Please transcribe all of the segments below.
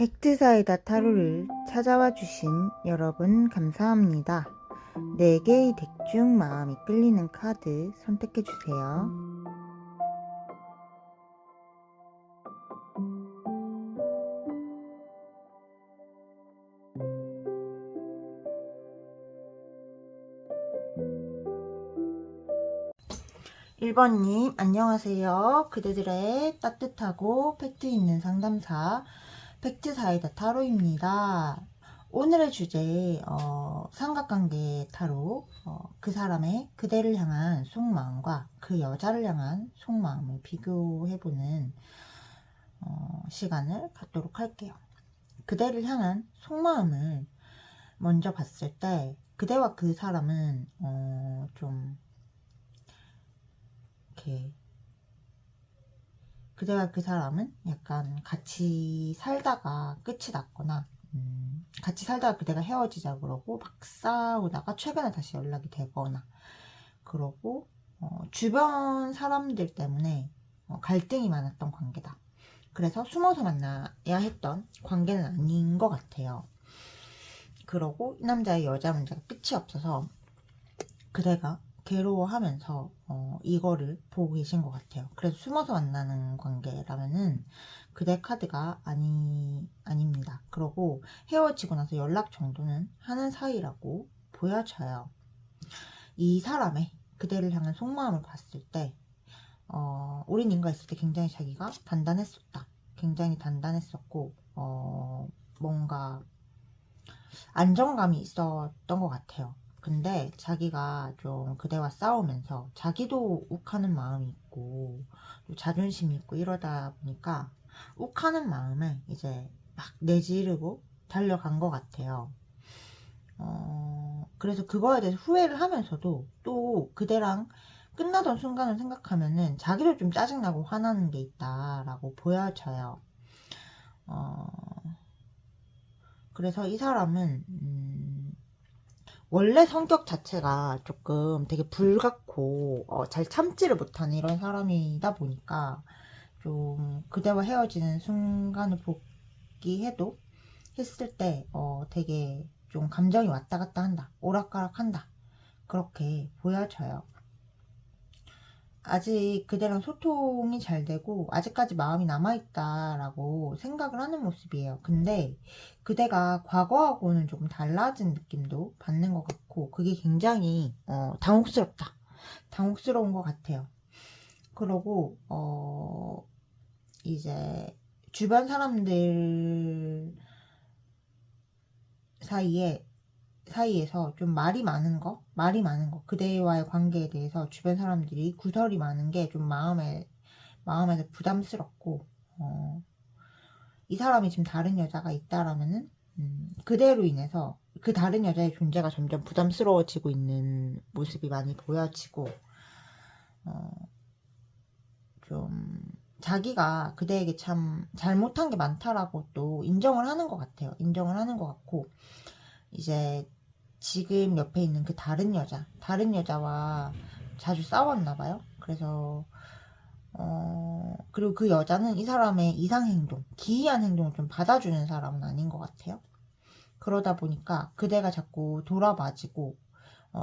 팩트사이다 타로를 찾아와 주신 여러분 감사합니다. 4개의 덱 중 마음이 끌리는 카드 선택해 주세요. (1번님) 안녕하세요. 그대들의 따뜻하고 팩트 있는 상담사 팩트사이다 타로입니다. 오늘의 주제 삼각관계 타로, 그 사람의 그대를 향한 속마음과 그 여자를 향한 속마음을 비교해보는 시간을 갖도록 할게요. 그대를 향한 속마음을 먼저 봤을 때 그대와 그 사람은 좀 이렇게, 그대와 그 사람은 약간 같이 살다가 끝이 났거나 같이 살다가 그대가 헤어지자 그러고 막 싸우다가 최근에 다시 연락이 되거나 그러고 주변 사람들 때문에 갈등이 많았던 관계다. 그래서 숨어서 만나야 했던 관계는 아닌 것 같아요. 그러고 이 남자의 여자 문제가 끝이 없어서 그대가 괴로워하면서 이거를 보고 계신 것 같아요. 그래서 숨어서 만나는 관계라면은 그대 카드가 아닙니다. 그러고 헤어지고 나서 연락 정도는 하는 사이라고 보여져요. 이 사람의 그대를 향한 속마음을 봤을 때 우린 인가 있을 때 굉장히 자기가 단단했었다. 굉장히 단단했었고 뭔가 안정감이 있었던 것 같아요. 근데 자기가 좀 그대와 싸우면서 자기도 욱하는 마음이 있고 또 자존심이 있고 이러다 보니까 욱하는 마음을 이제 막 내지르고 달려간 것 같아요. 그래서 그거에 대해서 후회를 하면서도 또 그대랑 끝나던 순간을 생각하면은 자기도 좀 짜증나고 화나는 게 있다라고 보여져요. 그래서 이 사람은 원래 성격 자체가 조금 되게 불같고 잘 참지를 못하는 이런 사람이다 보니까 좀 그대와 헤어지는 순간을 복귀해도 했을 때 되게 좀 감정이 왔다 갔다 한다, 오락가락 한다, 그렇게 보여져요. 아직 그대랑 소통이 잘 되고 아직까지 마음이 남아있다라고 생각을 하는 모습이에요. 근데 그대가 과거하고는 조금 달라진 느낌도 받는 것 같고 그게 굉장히 당혹스럽다. 당혹스러운 것 같아요. 그러고 이제 주변 사람들 사이에서 좀 말이 많은 거, 그대와의 관계에 대해서 주변 사람들이 구설이 많은 게 좀 마음에서 부담스럽고, 이 사람이 지금 다른 여자가 있다라면은, 그대로 인해서 그 다른 여자의 존재가 점점 부담스러워지고 있는 모습이 많이 보여지고, 좀, 자기가 그대에게 참 잘못한 게 많다라고 또 인정을 하는 것 같아요. 인정을 하는 것 같고, 이제 지금 옆에 있는 그 다른 여자와 자주 싸웠나 봐요. 그래서 그리고 그 여자는 이 사람의 이상 행동, 기이한 행동을 좀 받아주는 사람은 아닌 것 같아요. 그러다 보니까 그대가 자꾸 돌아봐지고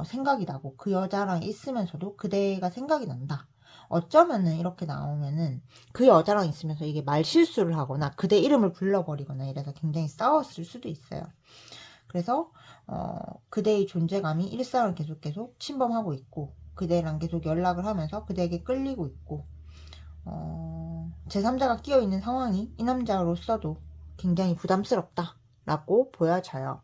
생각이 나고 그 여자랑 있으면서도 그대가 생각이 난다. 어쩌면은 이렇게 나오면은 그 여자랑 있으면서 이게 말실수를 하거나 그대 이름을 불러버리거나 이래서 굉장히 싸웠을 수도 있어요. 그래서 그대의 존재감이 일상을 계속 침범하고 있고 그대랑 계속 연락을 하면서 그대에게 끌리고 있고 제3자가 끼어있는 상황이 이 남자로서도 굉장히 부담스럽다라고 보여져요.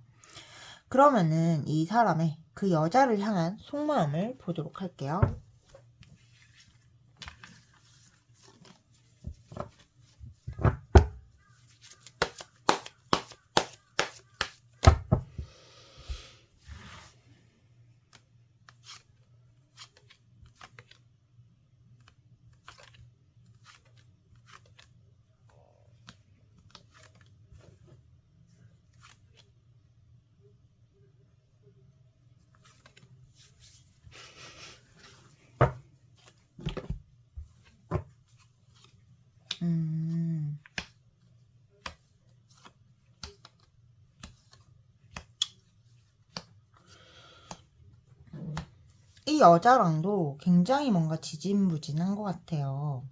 그러면은 이 사람의 그 여자를 향한 속마음을 보도록 할게요. 이 여자랑도 굉장히 뭔가 지진부진한 것 같아요.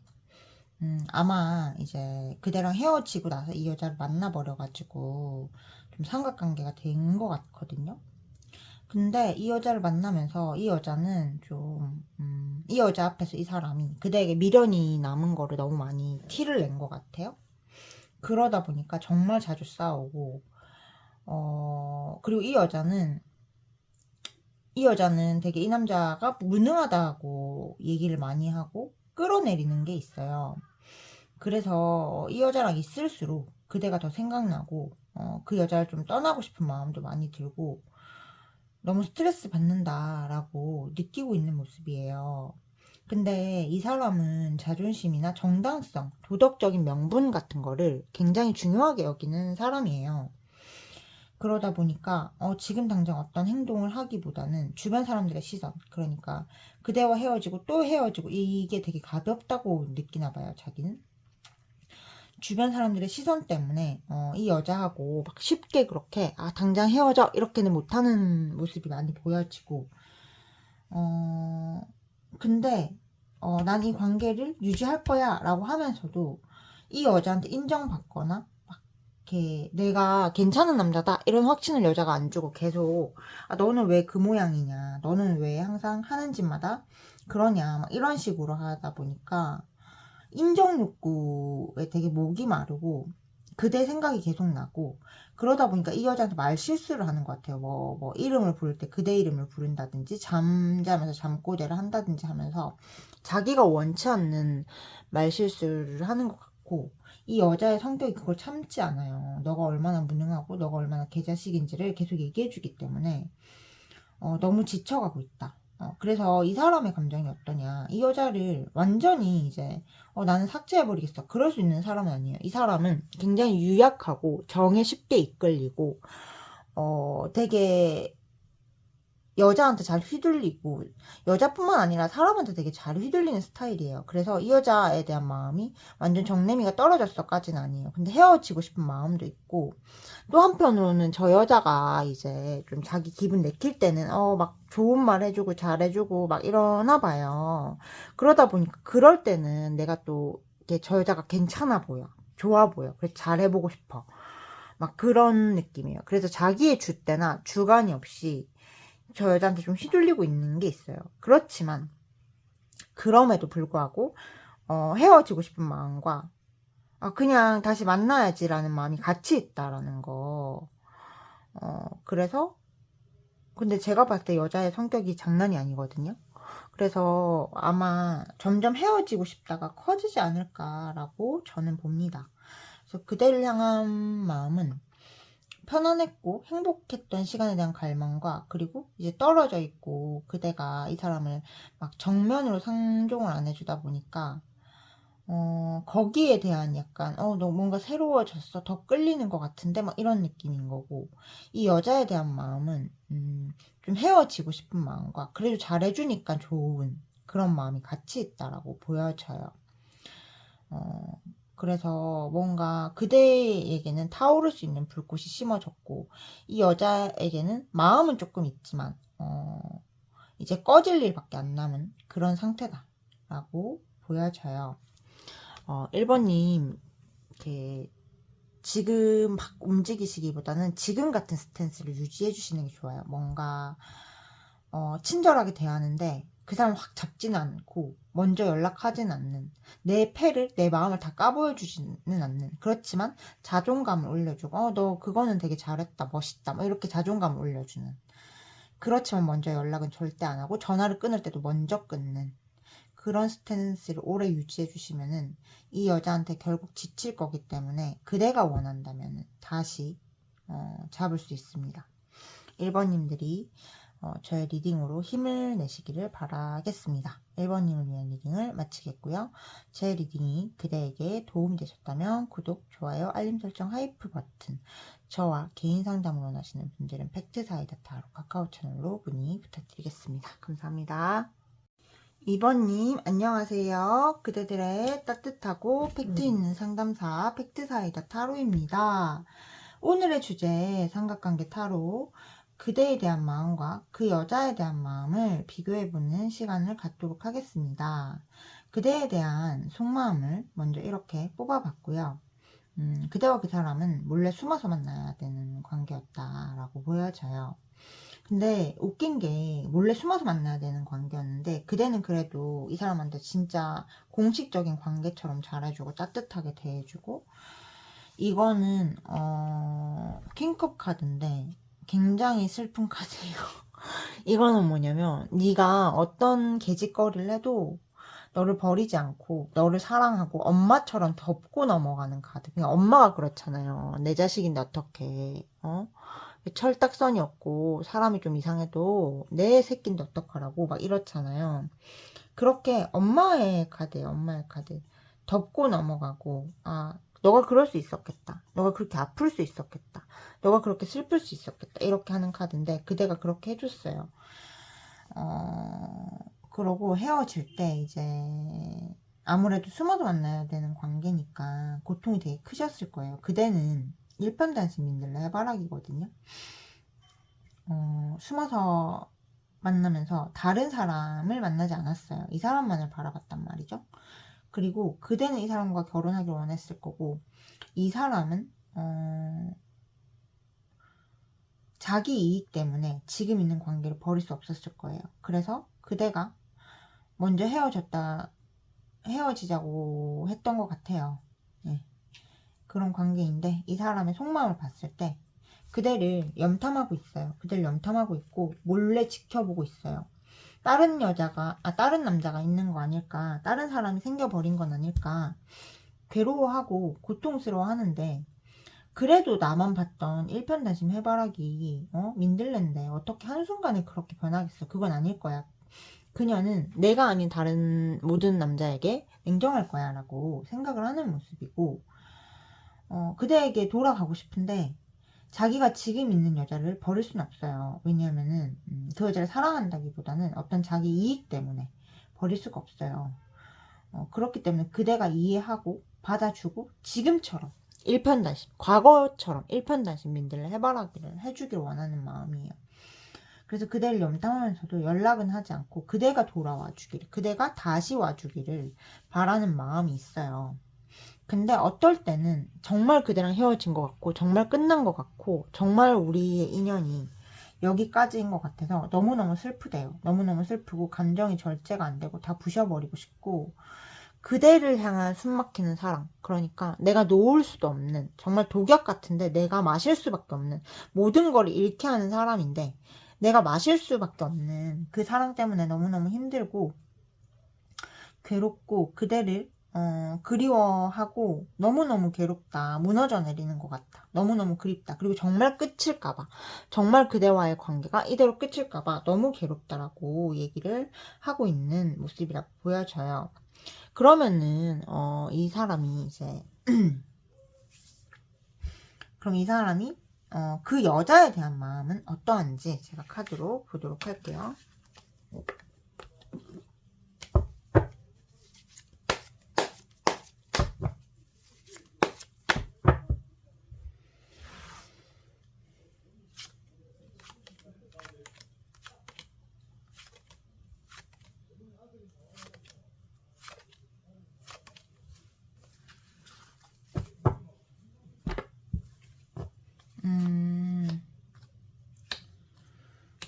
아마 이제 그대랑 헤어지고 나서 이 여자를 만나버려가지고 좀 삼각관계가 된 것 같거든요. 근데 이 여자를 만나면서 이 여자는 좀, 이 여자 앞에서 이 사람이 그대에게 미련이 남은 거를 너무 많이 티를 낸 것 같아요. 그러다 보니까 정말 자주 싸우고, 그리고 이 여자는 되게 이 남자가 무능하다고 얘기를 많이 하고 끌어내리는 게 있어요. 그래서 이 여자랑 있을수록 그대가 더 생각나고, 그 여자를 좀 떠나고 싶은 마음도 많이 들고, 너무 스트레스 받는다라고 느끼고 있는 모습이에요. 근데 이 사람은 자존심이나 정당성, 도덕적인 명분 같은 거를 굉장히 중요하게 여기는 사람이에요. 그러다 보니까 지금 당장 어떤 행동을 하기보다는 주변 사람들의 시선, 그러니까 그대와 헤어지고 또 헤어지고 이게 되게 가볍다고 느끼나 봐요, 자기는. 주변 사람들의 시선 때문에 이 여자하고 막 쉽게 그렇게 당장 헤어져 이렇게는 못하는 모습이 많이 보여지고, 근데 난 이 관계를 유지할 거야 라고 하면서도 이 여자한테 인정받거나 막 이렇게 내가 괜찮은 남자다 이런 확신을 여자가 안 주고 계속 너는 왜 그 모양이냐, 너는 왜 항상 하는 짓마다 그러냐, 막 이런 식으로 하다 보니까 인정 욕구에 되게 목이 마르고 그대 생각이 계속 나고, 그러다 보니까 이 여자한테 말 실수를 하는 것 같아요. 뭐 이름을 부를 때 그대 이름을 부른다든지 잠자면서 잠꼬대를 한다든지 하면서 자기가 원치 않는 말 실수를 하는 것 같고, 이 여자의 성격이 그걸 참지 않아요. 너가 얼마나 무능하고 너가 얼마나 개자식인지를 계속 얘기해주기 때문에 너무 지쳐가고 있다. 그래서 이 사람의 감정이 어떠냐. 이 여자를 완전히 이제, 나는 삭제해버리겠어. 그럴 수 있는 사람은 아니에요. 이 사람은 굉장히 유약하고 정에 쉽게 이끌리고, 되게 여자한테 잘 휘둘리고, 여자뿐만 아니라 사람한테 되게 잘 휘둘리는 스타일이에요. 그래서 이 여자에 대한 마음이 완전 정내미가 떨어졌어까지는 아니에요. 근데 헤어지고 싶은 마음도 있고, 또 한편으로는 저 여자가 이제 좀 자기 기분 내킬 때는 막 좋은 말 해주고 잘해주고 막 이러나 봐요. 그러다 보니까 그럴 때는 내가 또 이게 저 여자가 괜찮아 보여, 좋아 보여, 그래서 잘해보고 싶어, 막 그런 느낌이에요. 그래서 자기의 줏대나 주관이 없이 저 여자한테 좀 휘둘리고 있는 게 있어요. 그렇지만 그럼에도 불구하고 헤어지고 싶은 마음과 그냥 다시 만나야지라는 마음이 같이 있다라는 거. 그래서 근데 제가 봤을 때 여자의 성격이 장난이 아니거든요. 그래서 아마 점점 헤어지고 싶다가 커지지 않을까라고 저는 봅니다. 그래서 그대를 향한 마음은 편안했고 행복했던 시간에 대한 갈망과, 그리고 이제 떨어져 있고 그대가 이 사람을 막 정면으로 상종을 안 해주다 보니까 거기에 대한 약간 너 뭔가 새로워졌어, 더 끌리는 것 같은데 막 이런 느낌인 거고, 이 여자에 대한 마음은 좀 헤어지고 싶은 마음과 그래도 잘해주니까 좋은 그런 마음이 같이 있다라고 보여져요. 그래서 뭔가 그대에게는 타오를 수 있는 불꽃이 심어졌고, 이 여자에게는 마음은 조금 있지만 이제 꺼질 일밖에 안 남은 그런 상태다라고 보여져요. 1번님, 이렇게 지금 막 움직이시기보다는 지금 같은 스탠스를 유지해 주시는 게 좋아요. 뭔가 친절하게 대하는데 그 사람 확 잡지는 않고 먼저 연락하진 않는, 내 패를, 내 마음을 다 까보여주지는 않는, 그렇지만 자존감을 올려주고 너 그거는 되게 잘했다, 멋있다, 뭐 이렇게 자존감을 올려주는, 그렇지만 먼저 연락은 절대 안 하고 전화를 끊을 때도 먼저 끊는 그런 스탠스를 오래 유지해 주시면은 이 여자한테 결국 지칠 거기 때문에 그대가 원한다면 다시 잡을 수 있습니다. 1번님들이 저의 리딩으로 힘을 내시기를 바라겠습니다. 1번님을 위한 리딩을 마치겠고요. 제 리딩이 그대에게 도움이 되셨다면 구독, 좋아요, 알림 설정, 하이프 버튼, 저와 개인 상담을 원하시는 분들은 팩트사이다 타로 카카오 채널로 문의 부탁드리겠습니다. 감사합니다. 2번님 안녕하세요. 그대들의 따뜻하고 팩트 있는 상담사 팩트사이다 타로입니다. 오늘의 주제 삼각관계 타로, 그대에 대한 마음과 그 여자에 대한 마음을 비교해보는 시간을 갖도록 하겠습니다. 그대에 대한 속마음을 먼저 이렇게 뽑아봤고요. 그대와 그 사람은 몰래 숨어서 만나야 되는 관계였다라고 보여져요. 근데 웃긴 게 몰래 숨어서 만나야 되는 관계였는데 그대는 그래도 이 사람한테 진짜 공식적인 관계처럼 잘해주고 따뜻하게 대해주고 이거는 킹컵 카드인데 굉장히 슬픈 카드예요. 이거는 뭐냐면 네가 어떤 개짓거리를 해도 너를 버리지 않고 너를 사랑하고 엄마처럼 덮고 넘어가는 카드. 그냥 엄마가 그렇잖아요. 내 자식인데 어떡해. 철딱선이 없고 사람이 좀 이상해도 내 새끼인데 어떡하라고 막 이렇잖아요. 그렇게 엄마의 카드예요. 엄마의 카드. 덮고 넘어가고 너가 그럴 수 있었겠다. 너가 그렇게 아플 수 있었겠다. 너가 그렇게 슬플 수 있었겠다. 이렇게 하는 카드인데 그대가 그렇게 해줬어요. 그러고 헤어질 때 이제 아무래도 숨어서 만나야 되는 관계니까 고통이 되게 크셨을 거예요. 그대는 일편단심 민들레 해바라기거든요. 숨어서 만나면서 다른 사람을 만나지 않았어요. 이 사람만을 바라봤단 말이죠. 그리고 그대는 이 사람과 결혼하길 원했을 거고 이 사람은 자기 이익 때문에 지금 있는 관계를 버릴 수 없었을 거예요. 그래서 그대가 먼저 헤어지자고 했던 것 같아요. 네. 그런 관계인데 이 사람의 속마음을 봤을 때 그대를 염탐하고 있어요. 그대를 염탐하고 있고 몰래 지켜보고 있어요. 다른 남자가 있는 거 아닐까, 다른 사람이 생겨버린 건 아닐까, 괴로워하고 고통스러워 하는데, 그래도 나만 봤던 일편단심 해바라기, 민들레인데, 어떻게 한순간에 그렇게 변하겠어? 그건 아닐 거야. 그녀는 내가 아닌 다른 모든 남자에게 냉정할 거야 라고 생각을 하는 모습이고, 그대에게 돌아가고 싶은데, 자기가 지금 있는 여자를 버릴 수는 없어요. 왜냐하면은 그 여자를 사랑한다기보다는 어떤 자기 이익 때문에 버릴 수가 없어요. 그렇기 때문에 그대가 이해하고 받아주고 지금처럼 과거처럼 일편단심 민들레 해바라기를 해주길 원하는 마음이에요. 그래서 그대를 염탐하면서도 연락은 하지 않고 그대가 돌아와 주기를, 그대가 다시 와주기를 바라는 마음이 있어요. 근데 어떨 때는 정말 그대랑 헤어진 것 같고 정말 끝난 것 같고 정말 우리의 인연이 여기까지인 것 같아서 너무너무 슬프대요. 너무너무 슬프고 감정이 절제가 안 되고 다 부셔버리고 싶고 그대를 향한 숨막히는 사랑, 그러니까 내가 놓을 수도 없는 정말 독약 같은데 내가 마실 수밖에 없는 모든 걸 잃게 하는 사람인데 내가 마실 수밖에 없는 그 사랑 때문에 너무너무 힘들고 괴롭고 그대를 그리워하고 너무너무 괴롭다. 무너져 내리는 것 같다. 너무너무 그립다. 그리고 정말 끝일까봐, 정말 그대와의 관계가 이대로 끝일까봐 너무 괴롭다라고 얘기를 하고 있는 모습이라고 보여져요. 그러면은 이 사람이 이제 그럼 이 사람이 그 여자에 대한 마음은 어떠한지 제가 카드로 보도록 할게요.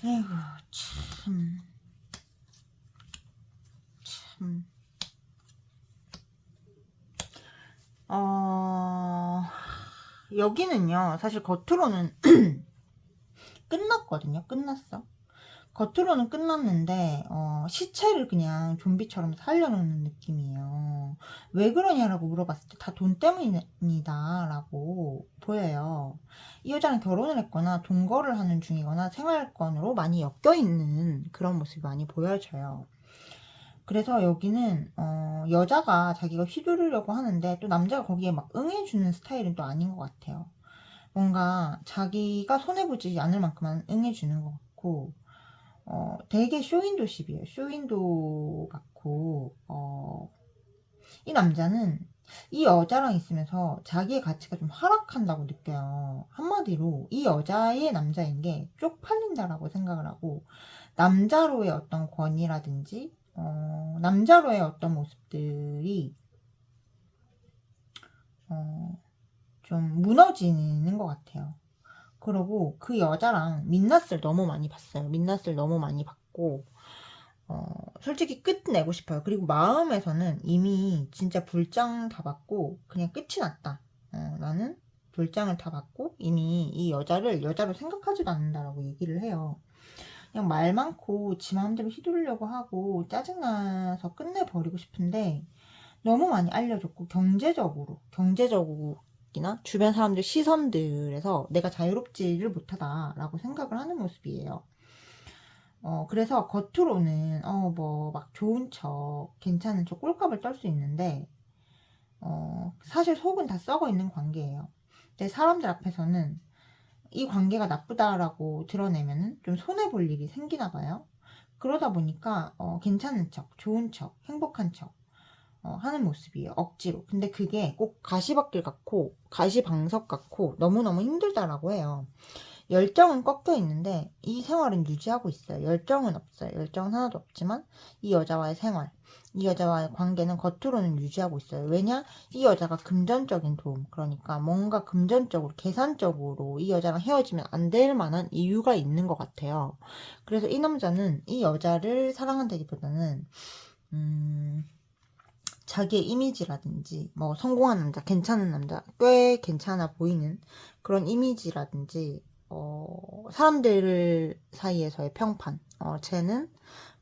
에이구, 참. 여기는요, 사실 겉으로는 끝났거든요. 끝났어. 겉으로는 끝났는데, 시체를 그냥 좀비처럼 살려놓는 느낌이에요. 왜 그러냐라고 물어봤을 때 다 돈 때문이다 라고 보여요. 이 여자는 결혼을 했거나 동거를 하는 중이거나 생활권으로 많이 엮여있는 그런 모습이 많이 보여져요. 그래서 여기는 여자가 자기가 휘두르려고 하는데 또 남자가 거기에 막 응해주는 스타일은 또 아닌 것 같아요. 뭔가 자기가 손해보지 않을 만큼만 응해주는 것 같고 되게 쇼윈도식이에요. 쇼윈도 같고 이 남자는 이 여자랑 있으면서 자기의 가치가 좀 하락한다고 느껴요. 한마디로 이 여자의 남자인 게 쪽팔린다라고 생각을 하고, 남자로의 어떤 권위라든지 남자로의 어떤 모습들이 좀 무너지는 것 같아요. 그리고 그 여자랑 민낯을 너무 많이 봤어요. 민낯을 너무 많이 봤고, 솔직히 끝내고 싶어요. 그리고 마음에서는 이미 진짜 불장 다 받고 그냥 끝이 났다. 나는 불장을 다 받고 이미 이 여자를 여자로 생각하지도 않는다라고 얘기를 해요. 그냥 말 많고 지 마음대로 휘두르려고 하고 짜증나서 끝내버리고 싶은데, 너무 많이 알려줬고 경제적으로나 주변 사람들 시선들에서 내가 자유롭지를 못하다라고 생각을 하는 모습이에요. 그래서 겉으로는 뭐 막 좋은 척 괜찮은 척 꼴값을 떨 수 있는데, 사실 속은 다 썩어 있는 관계예요. 근데 사람들 앞에서는 이 관계가 나쁘다라고 드러내면은 좀 손해볼 일이 생기나 봐요. 그러다 보니까 괜찮은 척, 좋은 척, 행복한 척 하는 모습이에요. 억지로. 근데 그게 꼭 가시밭길 같고 가시방석 같고 너무너무 힘들다라고 해요. 열정은 꺾여 있는데 이 생활은 유지하고 있어요. 열정은 없어요. 열정은 하나도 없지만 이 여자와의 생활, 이 여자와의 관계는 겉으로는 유지하고 있어요. 왜냐? 이 여자가 금전적인 도움, 그러니까 뭔가 금전적으로, 계산적으로 이 여자랑 헤어지면 안 될 만한 이유가 있는 것 같아요. 그래서 이 남자는 이 여자를 사랑한다기보다는 자기의 이미지라든지 뭐 성공한 남자, 괜찮은 남자, 꽤 괜찮아 보이는 그런 이미지라든지 사람들 사이에서의 평판, 쟤는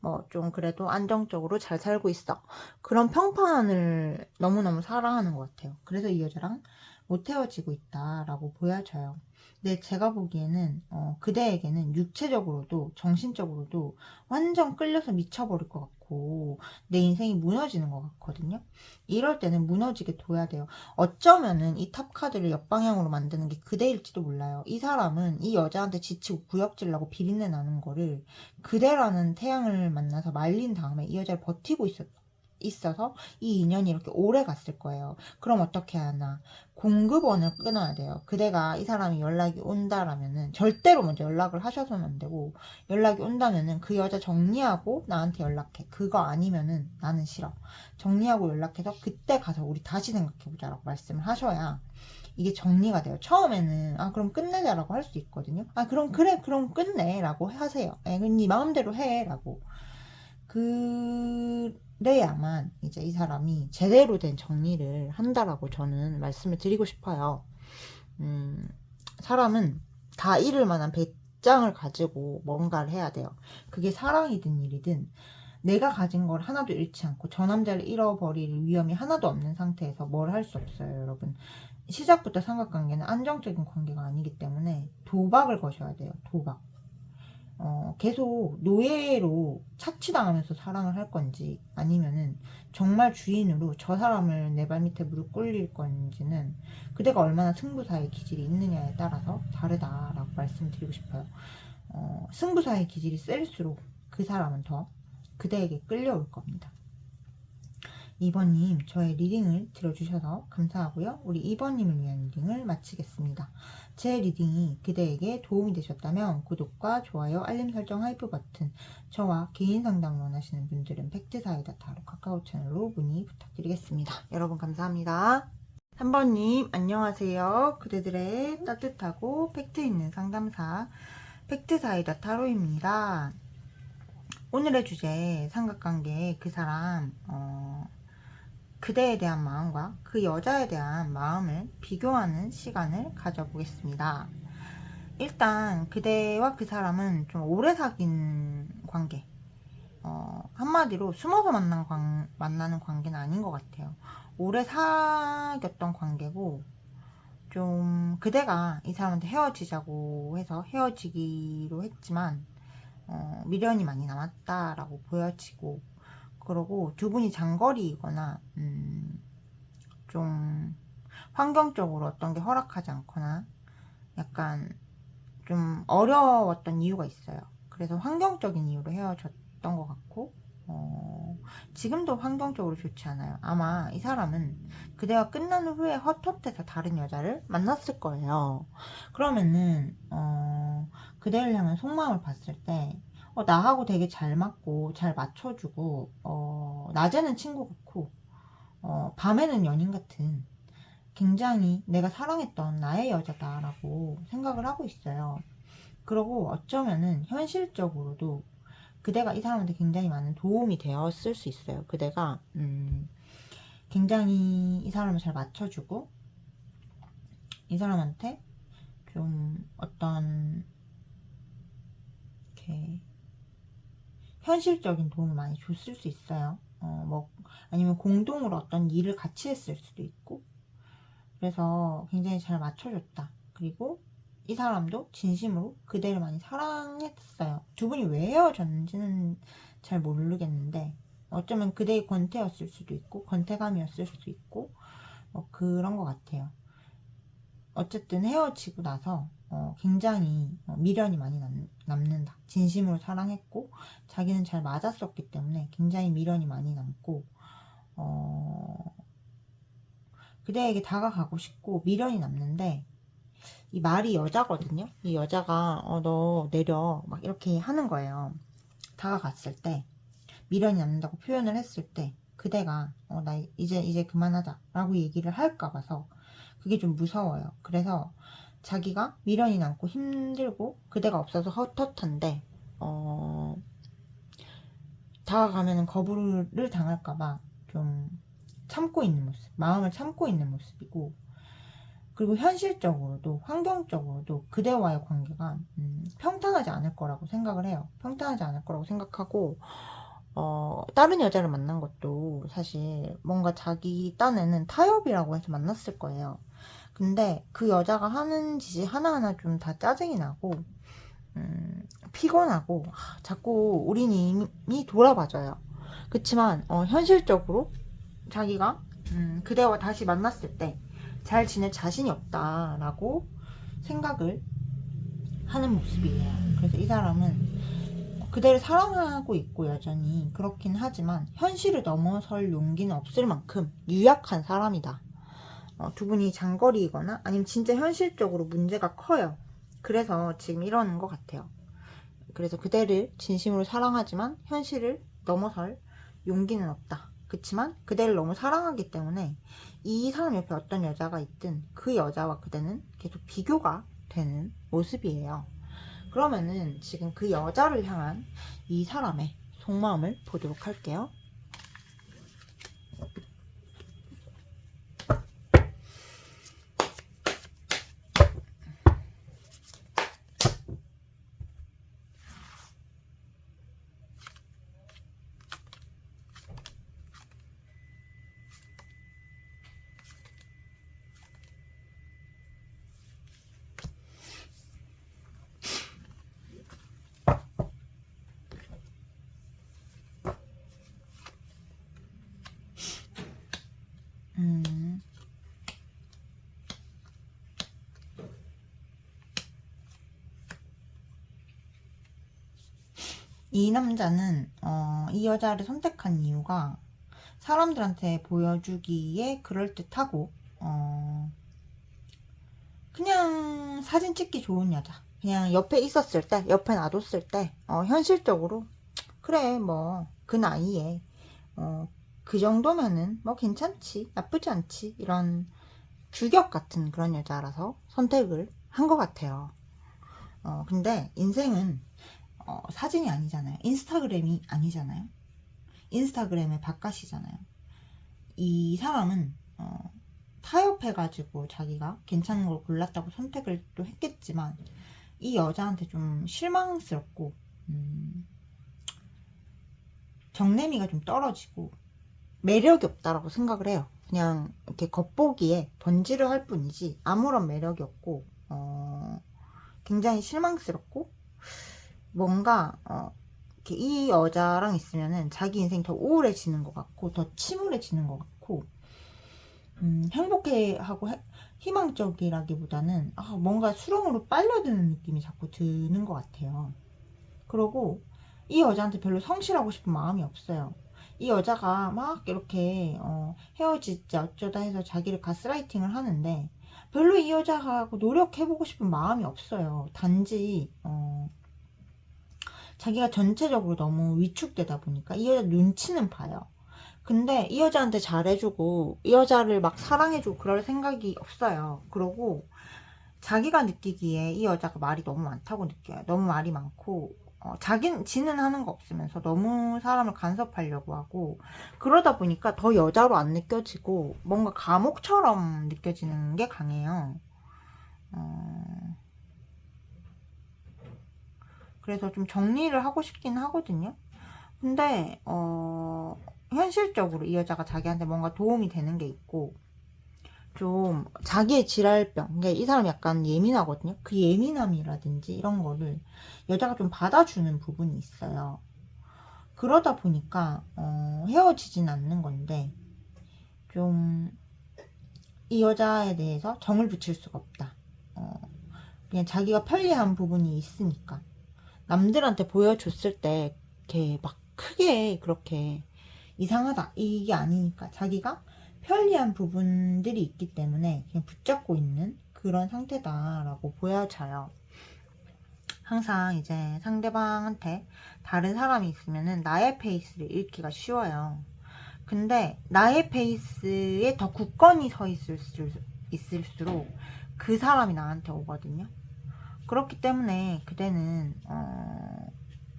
뭐 좀 그래도 안정적으로 잘 살고 있어, 그런 평판을 너무너무 사랑하는 것 같아요. 그래서 이 여자랑 못 헤어지고 있다라고 보여져요. 근데 제가 보기에는 그대에게는 육체적으로도 정신적으로도 완전 끌려서 미쳐버릴 것 같고 내 인생이 무너지는 것 같거든요. 이럴 때는 무너지게 둬야 돼요. 어쩌면은 이 탑카드를 옆방향으로 만드는 게 그대일지도 몰라요. 이 사람은 이 여자한테 지치고 구역질나고 비린내 나는 거를 그대라는 태양을 만나서 말린 다음에 이 여자를 버티고 있어서 이 인연이 이렇게 오래 갔을 거예요. 그럼 어떻게 하나? 공급원을 끊어야 돼요. 그대가 이 사람이 연락이 온다라면은 절대로 먼저 연락을 하셔서는 안 되고, 연락이 온다면은 그 여자 정리하고 나한테 연락해. 그거 아니면은 나는 싫어. 정리하고 연락해서 그때 가서 우리 다시 생각해보자라고 말씀을 하셔야 이게 정리가 돼요. 처음에는 그럼 끝내자라고 할 수 있거든요. 그럼 그래 그럼 끝내라고 하세요. 그럼 네 마음대로 해라고. 그래야만 이제 이 사람이 제대로 된 정리를 한다라고 저는 말씀을 드리고 싶어요. 사람은 다 잃을 만한 배짱을 가지고 뭔가를 해야 돼요. 그게 사랑이든 일이든 내가 가진 걸 하나도 잃지 않고 저 남자를 잃어버릴 위험이 하나도 없는 상태에서 뭘 할 수 없어요, 여러분. 시작부터 삼각관계는 안정적인 관계가 아니기 때문에 도박을 거셔야 돼요, 도박. 계속 노예로 착취당하면서 사랑을 할 건지, 아니면은 정말 주인으로 저 사람을 내 발 밑에 무릎 꿇릴 건지는 그대가 얼마나 승부사의 기질이 있느냐에 따라서 다르다라고 말씀드리고 싶어요. 승부사의 기질이 셀수록 그 사람은 더 그대에게 끌려올 겁니다. 2번님, 저의 리딩을 들어주셔서 감사하고요. 우리 2번님을 위한 리딩을 마치겠습니다. 제 리딩이 그대에게 도움이 되셨다면 구독과 좋아요, 알림 설정, 하이프 버튼, 저와 개인 상담을 원하시는 분들은 팩트사이다 타로 카카오 채널로 문의 부탁드리겠습니다. 여러분 감사합니다. 3번님, 안녕하세요. 그대들의 따뜻하고 팩트 있는 상담사 팩트사이다 타로입니다. 오늘의 주제, 삼각관계 그 사람 그대에 대한 마음과 그 여자에 대한 마음을 비교하는 시간을 가져보겠습니다. 일단 그대와 그 사람은 좀 오래 사귄 관계, 한마디로 숨어서 만나는 관계는 아닌 것 같아요. 오래 사귀었던 관계고, 좀 그대가 이 사람한테 헤어지자고 해서 헤어지기로 했지만 미련이 많이 남았다라고 보여지고, 그러고 두 분이 장거리이거나 좀 환경적으로 어떤 게 허락하지 않거나 약간 좀 어려웠던 이유가 있어요. 그래서 환경적인 이유로 헤어졌던 것 같고, 지금도 환경적으로 좋지 않아요. 아마 이 사람은 그대가 끝난 후에 헛헛해서 다른 여자를 만났을 거예요. 그러면은 그대를 향한 속마음을 봤을 때 나하고 되게 잘 맞고 잘 맞춰주고 낮에는 친구 같고 밤에는 연인 같은 굉장히 내가 사랑했던 나의 여자다라고 생각을 하고 있어요. 그리고 어쩌면은 현실적으로도 그대가 이 사람한테 굉장히 많은 도움이 되었을 수 있어요. 그대가 굉장히 이 사람을 잘 맞춰주고 이 사람한테 좀 어떤 이렇게 현실적인 도움을 많이 줬을 수 있어요. 뭐 아니면 공동으로 어떤 일을 같이 했을 수도 있고, 그래서 굉장히 잘 맞춰줬다. 그리고 이 사람도 진심으로 그대를 많이 사랑했어요. 두 분이 왜 헤어졌는지는 잘 모르겠는데 어쩌면 그대의 권태였을 수도 있고 권태감이었을 수도 있고 그런 것 같아요. 어쨌든 헤어지고 나서 굉장히 미련이 많이 남는다. 진심으로 사랑했고 자기는 잘 맞았었기 때문에 굉장히 미련이 많이 남고 그대에게 다가가고 싶고 미련이 남는데, 이 말이 여자거든요. 이 여자가 너 내려 막 이렇게 하는 거예요. 다가갔을 때 미련이 남는다고 표현을 했을 때 그대가 나 이제 그만하자 라고 얘기를 할까 봐서 그게 좀 무서워요. 그래서 자기가 미련이 남고 힘들고 그대가 없어서 헛헛한데 다가가면 거부를 당할까 봐 좀 참고 있는 모습, 마음을 참고 있는 모습이고, 그리고 현실적으로도 환경적으로도 그대와의 관계가 평탄하지 않을 거라고 생각을 해요. 평탄하지 않을 거라고 생각하고 다른 여자를 만난 것도 사실 뭔가 자기 딴에는 타협이라고 해서 만났을 거예요. 근데 그 여자가 하는 짓이 하나하나 좀 다 짜증이 나고 피곤하고 자꾸 우린 이미 돌아봐줘요. 그렇지만 현실적으로 자기가 그대와 다시 만났을 때 잘 지낼 자신이 없다라고 생각을 하는 모습이에요. 그래서 이 사람은 그대를 사랑하고 있고 여전히 그렇긴 하지만 현실을 넘어설 용기는 없을 만큼 유약한 사람이다. 두 분이 장거리이거나 아니면 진짜 현실적으로 문제가 커요. 그래서 지금 이러는 것 같아요. 그래서 그대를 진심으로 사랑하지만 현실을 넘어설 용기는 없다. 그치만 그대를 너무 사랑하기 때문에 이 사람 옆에 어떤 여자가 있든 그 여자와 그대는 계속 비교가 되는 모습이에요. 그러면은 지금 그 여자를 향한 이 사람의 속마음을 보도록 할게요. 이 남자는 이 여자를 선택한 이유가 사람들한테 보여주기에 그럴듯하고 그냥 사진 찍기 좋은 여자, 그냥 옆에 있었을 때, 옆에 놔뒀을 때 현실적으로 그래 뭐 그 나이에 그 정도면은 뭐 괜찮지, 나쁘지 않지, 이런 주격 같은 그런 여자라서 선택을 한 것 같아요. 근데 인생은 사진이 아니잖아요. 인스타그램이 아니잖아요. 인스타그램의 바깥이잖아요. 이 사람은 타협해가지고 자기가 괜찮은 걸 골랐다고 선택을 또 했겠지만 이 여자한테 좀 실망스럽고 정내미가 좀 떨어지고 매력이 없다라고 생각을 해요. 그냥 이렇게 겉보기에 번지를 할 뿐이지 아무런 매력이 없고 굉장히 실망스럽고 뭔가 이렇게 이 여자랑 있으면은 자기 인생이 더 우울해지는 것 같고 더 침울해지는 것 같고 행복해하고 희망적이라기보다는 뭔가 수렁으로 빨려드는 느낌이 자꾸 드는 것 같아요. 그러고 이 여자한테 별로 성실하고 싶은 마음이 없어요. 이 여자가 막 이렇게 헤어지자 어쩌다 해서 자기를 가스라이팅을 하는데 별로 이 여자하고 노력해보고 싶은 마음이 없어요. 단지 자기가 전체적으로 너무 위축되다 보니까 이 여자 눈치는 봐요. 근데 이 여자한테 잘해주고 이 여자를 막 사랑해주고 그럴 생각이 없어요. 그러고 자기가 느끼기에 이 여자가 말이 너무 많다고 느껴요. 너무 말이 많고 지는 하는 거 없으면서 너무 사람을 간섭하려고 하고 그러다 보니까 더 여자로 안 느껴지고 뭔가 감옥처럼 느껴지는 게 강해요. 그래서 좀 정리를 하고 싶긴 하거든요. 근데 현실적으로 이 여자가 자기한테 뭔가 도움이 되는 게 있고 좀 자기의 질랄병, 그러니까 이 사람이 약간 예민하거든요. 그 예민함이라든지 이런 거를 여자가 좀 받아주는 부분이 있어요. 그러다 보니까 헤어지진 않는 건데 좀 이 여자에 대해서 정을 붙일 수가 없다. 그냥 자기가 편리한 부분이 있으니까 남들한테 보여줬을 때 이렇게 막 크게 그렇게 이상하다 이게 아니니까 자기가 편리한 부분들이 있기 때문에 그냥 붙잡고 있는 그런 상태다라고 보여져요. 항상 이제 상대방한테 다른 사람이 있으면은 나의 페이스를 읽기가 쉬워요. 근데 나의 페이스에 더 굳건히 서 있을수록 그 사람이 나한테 오거든요. 그렇기 때문에 그대는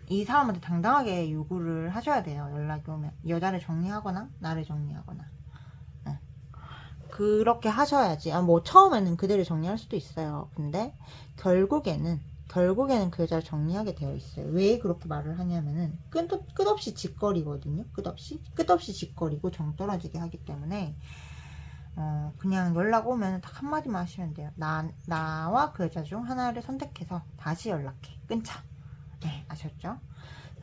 이 사람한테 당당하게 요구를 하셔야 돼요. 연락이 오면 여자를 정리하거나 나를 정리하거나 그렇게 하셔야지. 뭐 처음에는 그대를 정리할 수도 있어요. 근데 결국에는 그 여자를 정리하게 되어 있어요. 왜 그렇게 말을 하냐면은 끝없이 짓거리거든요. 끝없이 짓거리고 정 떨어지게 하기 때문에 그냥 연락 오면 딱 한마디만 하시면 돼요. 나와 그 여자 중 하나를 선택해서 다시 연락해. 끊자. 네, 아셨죠?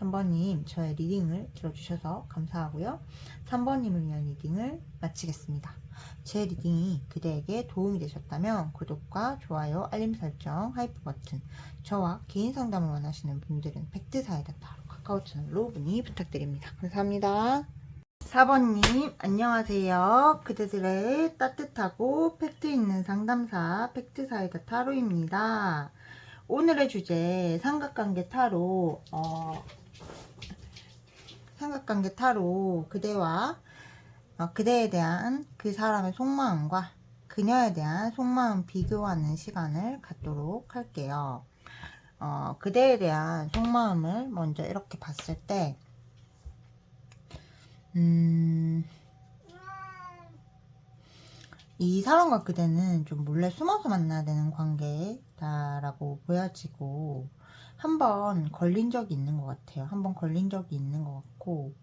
3번님, 저의 리딩을 들어주셔서 감사하고요. 3번님을 위한 리딩을 마치겠습니다. 제 리딩이 그대에게 도움이 되셨다면 구독과 좋아요, 알림 설정, 하이프 버튼, 저와 개인 상담을 원하시는 분들은 팩트사이다 타로 카카오 채널로 문의 부탁드립니다. 감사합니다. 4번님, 안녕하세요. 그대들의 따뜻하고 팩트 있는 상담사 팩트사이다 타로입니다. 오늘의 주제 삼각관계 타로 삼각관계 타로 그대와 그대에 대한 그 사람의 속마음과 그녀에 대한 속마음 비교하는 시간을 갖도록 할게요. 그대에 대한 속마음을 먼저 이렇게 봤을 때 이 사람과 그대는 좀 몰래 숨어서 만나야 되는 관계다라고 보여지고 한번 걸린 적이 있는 것 같아요. 한번 걸린 적이 있는 것 같고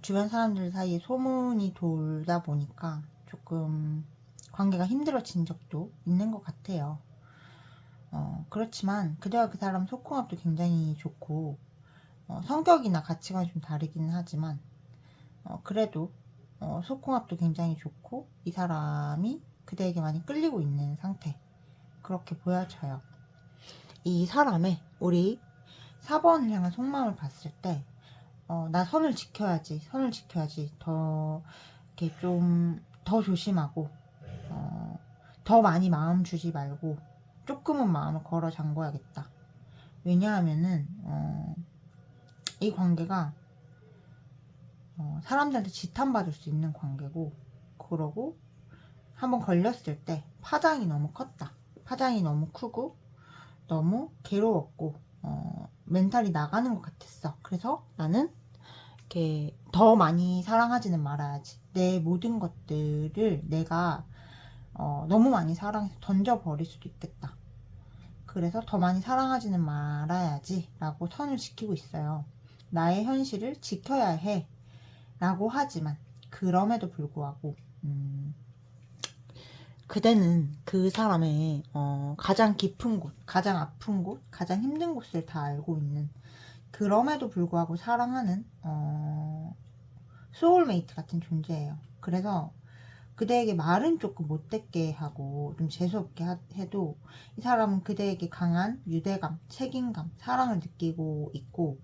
주변 사람들 사이에 소문이 돌다 보니까 조금 관계가 힘들어진 적도 있는 것 같아요. 그렇지만 그대와 그 사람 소통합도 굉장히 좋고 성격이나 가치관이 좀 다르기는 하지만 그래도 소통합도 굉장히 좋고 이 사람이 그대에게 많이 끌리고 있는 상태 그렇게 보여져요. 이 사람의 우리 4번을 향한 속마음을 봤을 때 나 선을 지켜야지 더 이렇게 좀 더 조심하고 더 많이 마음 주지 말고 조금은 마음을 걸어 잠궈야겠다. 왜냐하면은 이 관계가 사람들한테 지탄받을 수 있는 관계고 그러고 한번 걸렸을 때 파장이 너무 컸다. 파장이 너무 크고 너무 괴로웠고 멘탈이 나가는 것 같았어. 그래서 나는 이렇게 더 많이 사랑하지는 말아야지. 내 모든 것들을 내가 너무 많이 사랑해서 던져버릴 수도 있겠다. 그래서 더 많이 사랑하지는 말아야지 라고 선을 지키고 있어요. 나의 현실을 지켜야 해 라고 하지만 그럼에도 불구하고 그대는 그 사람의 가장 깊은 곳, 가장 아픈 곳, 가장 힘든 곳을 다 알고 있는 그럼에도 불구하고 사랑하는 소울메이트 같은 존재예요. 그래서 그대에게 말은 조금 못됐게 하고 좀 재수없게 해도 이 사람은 그대에게 강한 유대감, 책임감, 사랑을 느끼고 있고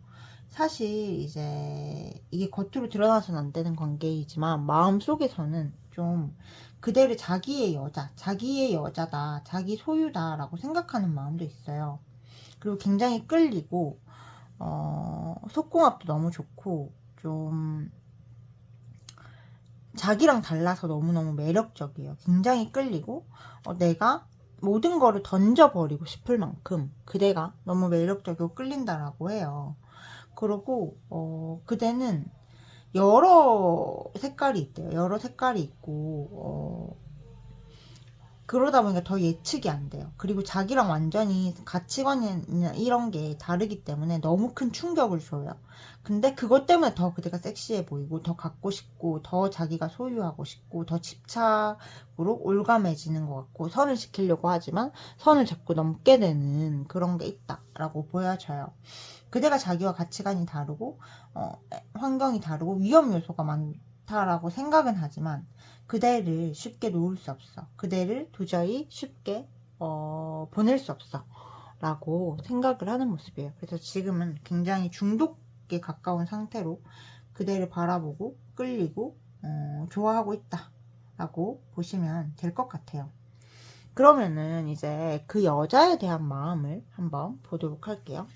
사실 이제 이게 겉으로 드러나서는 안 되는 관계이지만 마음속에서는 좀 그대를 자기의 여자, 자기의 여자다, 자기 소유다 라고 생각하는 마음도 있어요. 그리고 굉장히 끌리고 속궁합도 너무 좋고 좀 자기랑 달라서 너무너무 매력적이에요. 굉장히 끌리고 내가 모든 거를 던져버리고 싶을 만큼 그대가 너무 매력적이고 끌린다라고 해요. 그리고 그대는 여러 색깔이 있대요. 여러 색깔이 있고 그러다 보니까 더 예측이 안 돼요. 그리고 자기랑 완전히 가치관이나 이런 게 다르기 때문에 너무 큰 충격을 줘요. 근데 그것 때문에 더 그대가 섹시해 보이고 더 갖고 싶고 더 자기가 소유하고 싶고 더 집착으로 올가매지는 것 같고 선을 지키려고 하지만 선을 자꾸 넘게 되는 그런 게 있다라고 보여져요. 그대가 자기와 가치관이 다르고 환경이 다르고 위험 요소가 많다라고 생각은 하지만 그대를 쉽게 놓을 수 없어. 그대를 도저히 쉽게 보낼 수 없어. 라고 생각을 하는 모습이에요. 그래서 지금은 굉장히 중독에 가까운 상태로 그대를 바라보고 끌리고 좋아하고 있다. 라고 보시면 될 것 같아요. 그러면은 이제 그 여자에 대한 마음을 한번 보도록 할게요.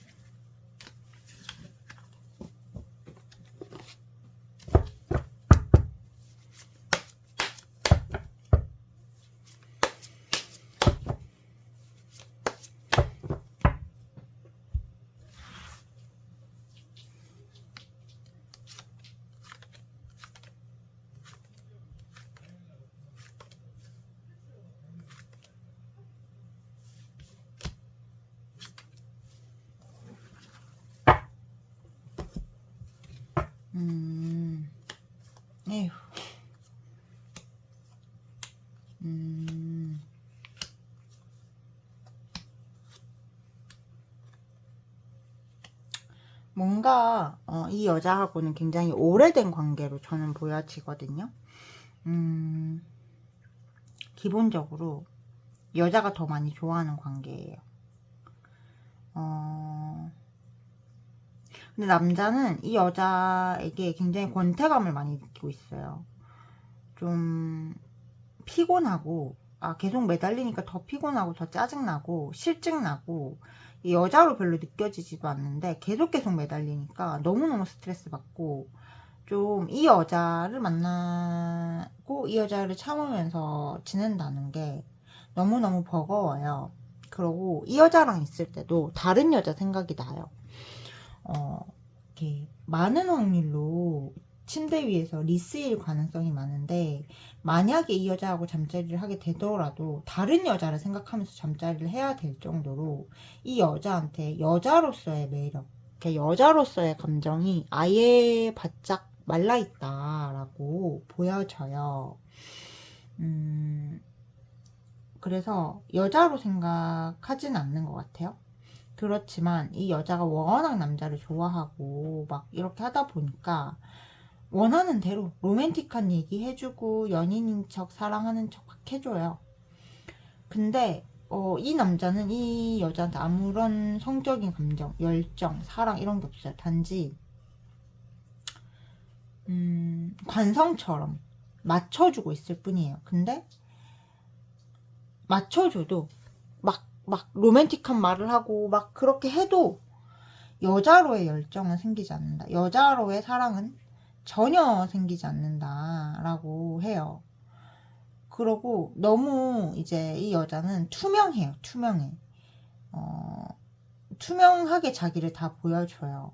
에휴. 뭔가 이 여자하고는 굉장히 오래된 관계로 저는 보여지거든요. 기본적으로 여자가 더 많이 좋아하는 관계예요. 근데 남자는 이 여자에게 굉장히 권태감을 많이 느끼고 있어요. 좀 피곤하고 계속 매달리니까 더 피곤하고 더 짜증나고 실증나고 이 여자로 별로 느껴지지도 않는데 계속 매달리니까 너무너무 스트레스 받고 좀 이 여자를 만나고 이 여자를 참으면서 지낸다는 게 너무너무 버거워요. 그러고 이 여자랑 있을 때도 다른 여자 생각이 나요. 이렇게 많은 확률로 침대 위에서 리스일 가능성이 많은데 만약에 이 여자하고 잠자리를 하게 되더라도 다른 여자를 생각하면서 잠자리를 해야 될 정도로 이 여자한테 여자로서의 매력, 여자로서의 감정이 아예 바짝 말라있다라고 보여져요. 그래서 여자로 생각하진 않는 것 같아요. 그렇지만 이 여자가 워낙 남자를 좋아하고 막 이렇게 하다 보니까 원하는 대로 로맨틱한 얘기 해주고 연인인 척 사랑하는 척 막 해줘요. 근데 이 남자는 이 여자한테 아무런 성적인 감정, 열정, 사랑 이런 게 없어요. 단지 관성처럼 맞춰주고 있을 뿐이에요. 근데 맞춰줘도 막 로맨틱한 말을 하고 막 그렇게 해도 여자로의 열정은 생기지 않는다. 여자로의 사랑은 전혀 생기지 않는다라고 해요. 그러고 너무 이제 이 여자는 투명해요. 투명해. 투명하게 자기를 다 보여줘요.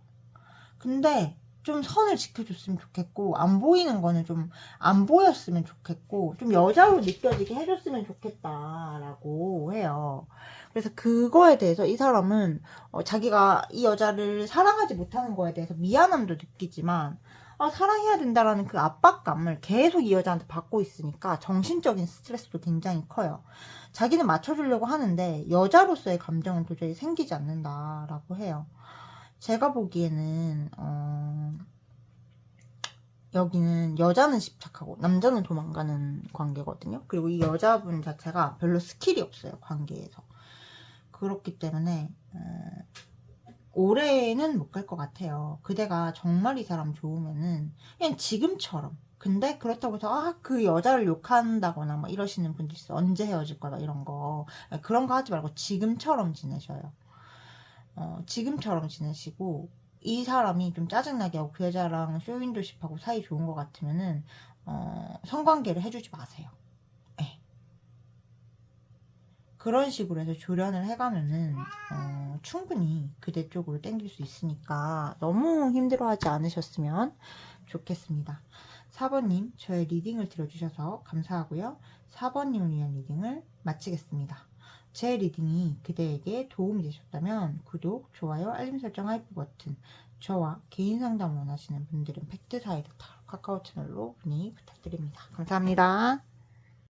근데 좀 선을 지켜줬으면 좋겠고 안 보이는 거는 좀 안 보였으면 좋겠고 좀 여자로 느껴지게 해줬으면 좋겠다라고 해요. 그래서 그거에 대해서 이 사람은 자기가 이 여자를 사랑하지 못하는 거에 대해서 미안함도 느끼지만 사랑해야 된다라는 그 압박감을 계속 이 여자한테 받고 있으니까 정신적인 스트레스도 굉장히 커요. 자기는 맞춰주려고 하는데 여자로서의 감정은 도저히 생기지 않는다라고 해요. 제가 보기에는 여기는 여자는 집착하고 남자는 도망가는 관계거든요. 그리고 이 여자분 자체가 별로 스킬이 없어요. 관계에서. 그렇기 때문에 오래는 못 갈 것 같아요. 그대가 정말 이 사람 좋으면은 그냥 지금처럼. 근데 그렇다고 해서 그 여자를 욕한다거나 막 이러시는 분들 있어. 언제 헤어질 거다 이런 거. 그런 거 하지 말고 지금처럼 지내셔요. 지금처럼 지내시고, 이 사람이 좀 짜증나게 하고 그 여자랑 쇼윈도십하고 사이 좋은 것 같으면은 성관계를 해주지 마세요. 네. 그런 식으로 해서 조련을 해가면은 충분히 그대 쪽으로 땡길 수 있으니까 너무 힘들어하지 않으셨으면 좋겠습니다. 4번님, 저의 리딩을 들어주셔서 감사하고요. 4번님을 위한 리딩을 마치겠습니다. 제 리딩이 그대에게 도움이 되셨다면 구독, 좋아요, 알림 설정, 하이프 버튼, 저와 개인 상담 원하시는 분들은 팩트사이드 타로 카카오 채널로 문의 부탁드립니다. 감사합니다.